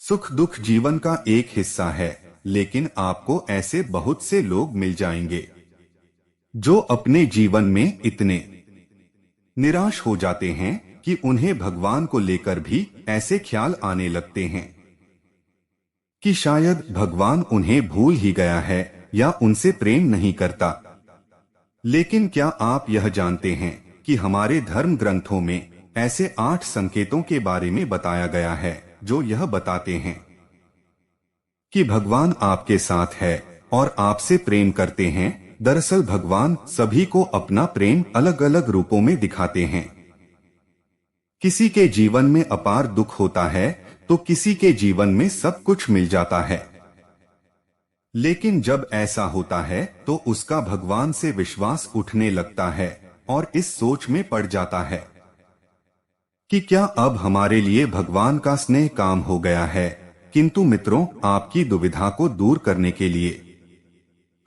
सुख दुख जीवन का एक हिस्सा है, लेकिन आपको ऐसे बहुत से लोग मिल जाएंगे जो अपने जीवन में इतने निराश हो जाते हैं कि उन्हें भगवान को लेकर भी ऐसे ख्याल आने लगते हैं कि शायद भगवान उन्हें भूल ही गया है या उनसे प्रेम नहीं करता। लेकिन क्या आप यह जानते हैं कि हमारे धर्म ग्रंथों में ऐसे 8 संकेतों के बारे में बताया गया है जो यह बताते हैं कि भगवान आपके साथ है और आपसे प्रेम करते हैं। दरअसल भगवान सभी को अपना प्रेम अलग अलग रूपों में दिखाते हैं। किसी के जीवन में अपार दुख होता है तो किसी के जीवन में सब कुछ मिल जाता है। लेकिन जब ऐसा होता है तो उसका भगवान से विश्वास उठने लगता है और इस सोच में पड़ जाता है कि क्या अब हमारे लिए भगवान का स्नेह काम हो गया है। किंतु मित्रों, आपकी दुविधा को दूर करने के लिए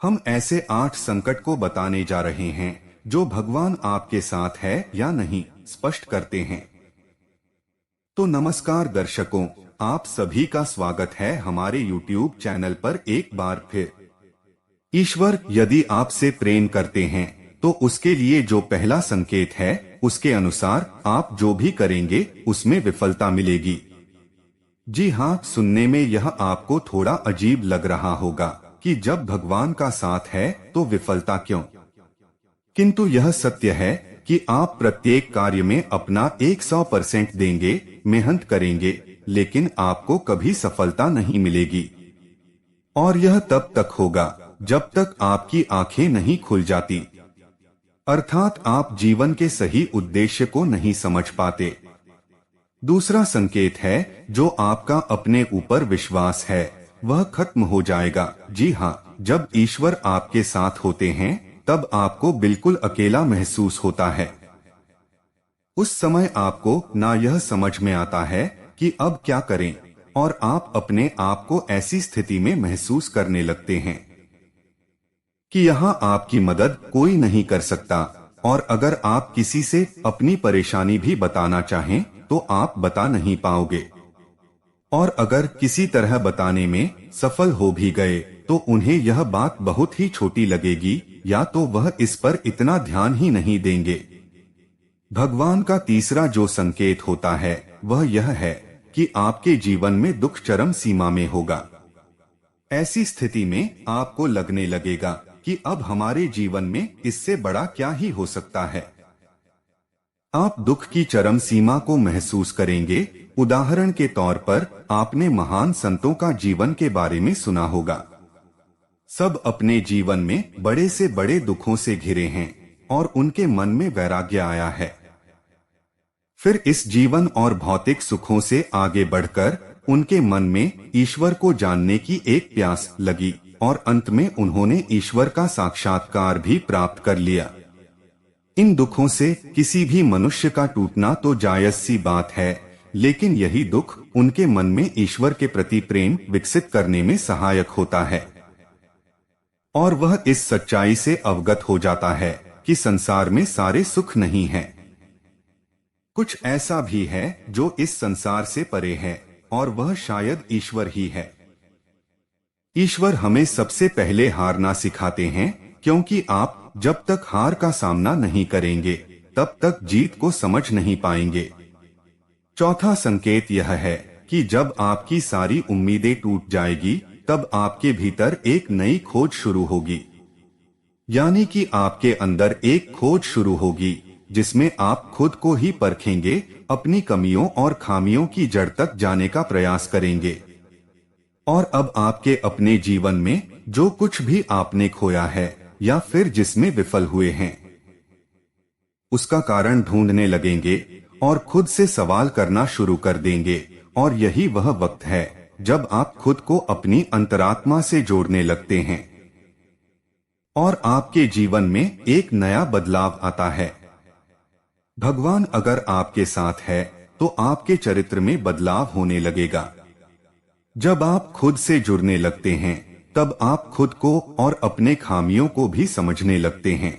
हम ऐसे 8 संकट को बताने जा रहे हैं जो भगवान आपके साथ है या नहीं स्पष्ट करते हैं। तो नमस्कार दर्शकों, आप सभी का स्वागत है हमारे YouTube चैनल पर एक बार फिर। ईश्वर यदि आपसे प्रेम करते हैं तो उसके लिए जो पहला संकेत है उसके अनुसार आप जो भी करेंगे उसमें विफलता मिलेगी। जी हाँ, सुनने में यह आपको थोड़ा अजीब लग रहा होगा कि जब भगवान का साथ है तो विफलता क्यों? किंतु यह सत्य है कि आप प्रत्येक कार्य में अपना 100% देंगे, मेहनत करेंगे, लेकिन आपको कभी सफलता नहीं मिलेगी। और यह तब तक होगा जब तक आपकी आंखें नहीं खुल जाती, अर्थात आप जीवन के सही उद्देश्य को नहीं समझ पाते। दूसरा संकेत है जो आपका अपने ऊपर विश्वास है वह खत्म हो जाएगा। जी हाँ, जब ईश्वर आपके साथ होते हैं तब आपको बिल्कुल अकेला महसूस होता है। उस समय आपको ना यह समझ में आता है कि अब क्या करें, और आप अपने आप को ऐसी स्थिति में महसूस करने लगते हैं कि यहाँ आपकी मदद कोई नहीं कर सकता। और अगर आप किसी से अपनी परेशानी भी बताना चाहें तो आप बता नहीं पाओगे। और अगर किसी तरह बताने में सफल हो भी गए तो उन्हें यह बात बहुत ही छोटी लगेगी या तो वह इस पर इतना ध्यान ही नहीं देंगे। भगवान का तीसरा जो संकेत होता है वह यह है कि आपके जीवन में दुख चरम सीमा में होगा। ऐसी स्थिति में आपको लगने लगेगा कि अब हमारे जीवन में इससे बड़ा क्या ही हो सकता है। आप दुख की चरम सीमा को महसूस करेंगे। उदाहरण के तौर पर आपने महान संतों का जीवन के बारे में सुना होगा। सब अपने जीवन में बड़े से बड़े दुखों से घिरे हैं और उनके मन में वैराग्य आया है। फिर इस जीवन और भौतिक सुखों से आगे बढ़कर उनके मन में ईश्वर को जानने की एक प्यास लगी और अंत में उन्होंने ईश्वर का साक्षात्कार भी प्राप्त कर लिया। इन दुखों से किसी भी मनुष्य का टूटना तो जायज सी बात है, लेकिन यही दुख उनके मन में ईश्वर के प्रति प्रेम विकसित करने में सहायक होता है। और वह इस सच्चाई से अवगत हो जाता है कि संसार में सारे सुख नहीं हैं। कुछ ऐसा भी है जो इस संसार से परे है और वह शायद ईश्वर ही है। ईश्वर हमें सबसे पहले हारना सिखाते हैं, क्योंकि आप जब तक हार का सामना नहीं करेंगे तब तक जीत को समझ नहीं पाएंगे। चौथा संकेत यह है कि जब आपकी सारी उम्मीदें टूट जाएगी तब आपके भीतर एक नई खोज शुरू होगी। यानी कि आपके अंदर एक खोज शुरू होगी जिसमें आप खुद को ही परखेंगे, अपनी कमियों और खामियों की जड़ तक जाने का प्रयास करेंगे। और अब आपके अपने जीवन में जो कुछ भी आपने खोया है या फिर जिसमें विफल हुए हैं उसका कारण ढूंढने लगेंगे और खुद से सवाल करना शुरू कर देंगे। और यही वह वक्त है जब आप खुद को अपनी अंतरात्मा से जोड़ने लगते हैं और आपके जीवन में एक नया बदलाव आता है। भगवान अगर आपके साथ है तो आपके चरित्र में बदलाव होने लगेगा। जब आप खुद से जुड़ने लगते हैं तब आप खुद को और अपने खामियों को भी समझने लगते हैं।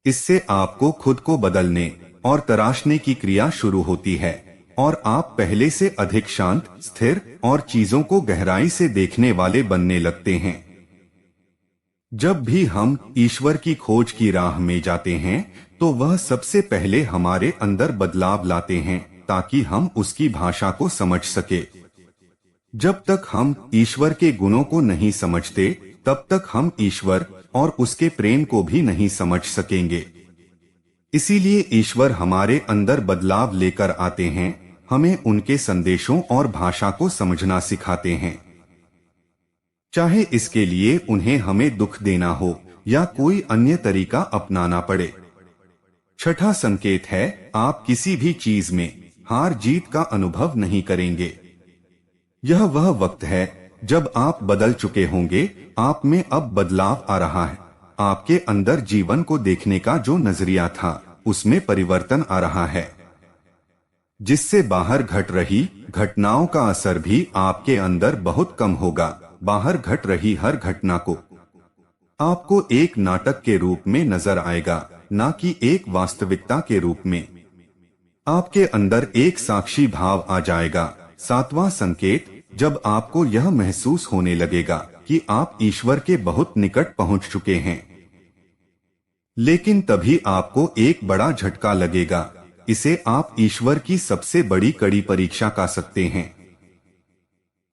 इससे आपको खुद को बदलने और तराशने की क्रिया शुरू होती है। और आप पहले से अधिक शांत, स्थिर और चीजों को गहराई से देखने वाले बनने लगते हैं। जब भी हम ईश्वर की खोज की राह में जाते हैं तो वह सबसे पहले हमारे अंदर बदलाव लाते हैं ताकि हम उसकी भाषा को समझ सके। जब तक हम ईश्वर के गुणों को नहीं समझते तब तक हम ईश्वर और उसके प्रेम को भी नहीं समझ सकेंगे। इसीलिए ईश्वर हमारे अंदर बदलाव लेकर आते हैं, हमें उनके संदेशों और भाषा को समझना सिखाते हैं, चाहे इसके लिए उन्हें हमें दुख देना हो या कोई अन्य तरीका अपनाना पड़े। छठा संकेत है, आप किसी भी चीज में हार जीत का अनुभव नहीं करेंगे। यह वह वक्त है जब आप बदल चुके होंगे, आप में अब बदलाव आ रहा है। आपके अंदर जीवन को देखने का जो नजरिया था उसमें परिवर्तन आ रहा है, जिससे बाहर घट रही घटनाओं का असर भी आपके अंदर बहुत कम होगा। बाहर घट रही हर घटना को आपको एक नाटक के रूप में नजर आएगा, ना कि एक वास्तविकता के रूप में। आपके अंदर एक साक्षी भाव आ जाएगा। सातवां संकेत, जब आपको यह महसूस होने लगेगा कि आप ईश्वर के बहुत निकट पहुंच चुके हैं, लेकिन तभी आपको एक बड़ा झटका लगेगा। इसे आप ईश्वर की सबसे बड़ी कड़ी परीक्षा कह सकते हैं।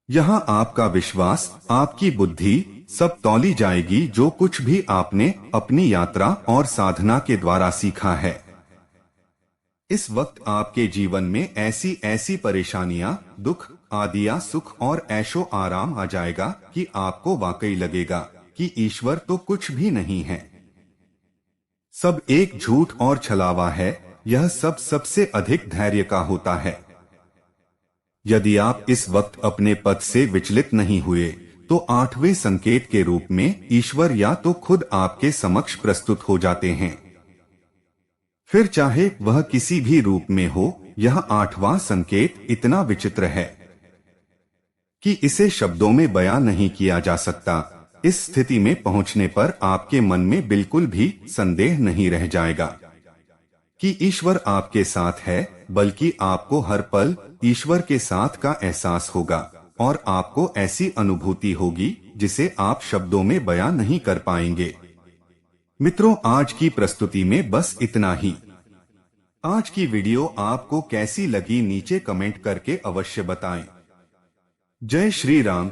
यहाँ आपका विश्वास, आपकी बुद्धि सब तौली जाएगी जो कुछ भी आपने अपनी यात्रा और साधना के द्वारा सीखा है। इस वक्त आपके जीवन में ऐसी ऐसी परेशानियां, दुख, आदिया, सुख और ऐशो आराम आ जाएगा कि आपको वाकई लगेगा कि ईश्वर तो कुछ भी नहीं है, सब एक झूठ और छलावा है। यह सब सबसे अधिक धैर्य का होता है। यदि आप इस वक्त अपने पद से विचलित नहीं हुए तो आठवें संकेत के रूप में ईश्वर या तो खुद आपके समक्ष प्रस्तुत हो जाते हैं, फिर चाहे वह किसी भी रूप में हो। यह आठवां संकेत इतना विचित्र है कि इसे शब्दों में बयां नहीं किया जा सकता। इस स्थिति में पहुंचने पर आपके मन में बिल्कुल भी संदेह नहीं रह जाएगा कि ईश्वर आपके साथ है, बल्कि आपको हर पल ईश्वर के साथ का एहसास होगा और आपको ऐसी अनुभूति होगी जिसे आप शब्दों में बयां नहीं कर पाएंगे। मित्रों, आज की प्रस्तुति में बस इतना ही। आज की वीडियो आपको कैसी लगी नीचे कमेंट करके अवश्य बताएं। जय श्री राम।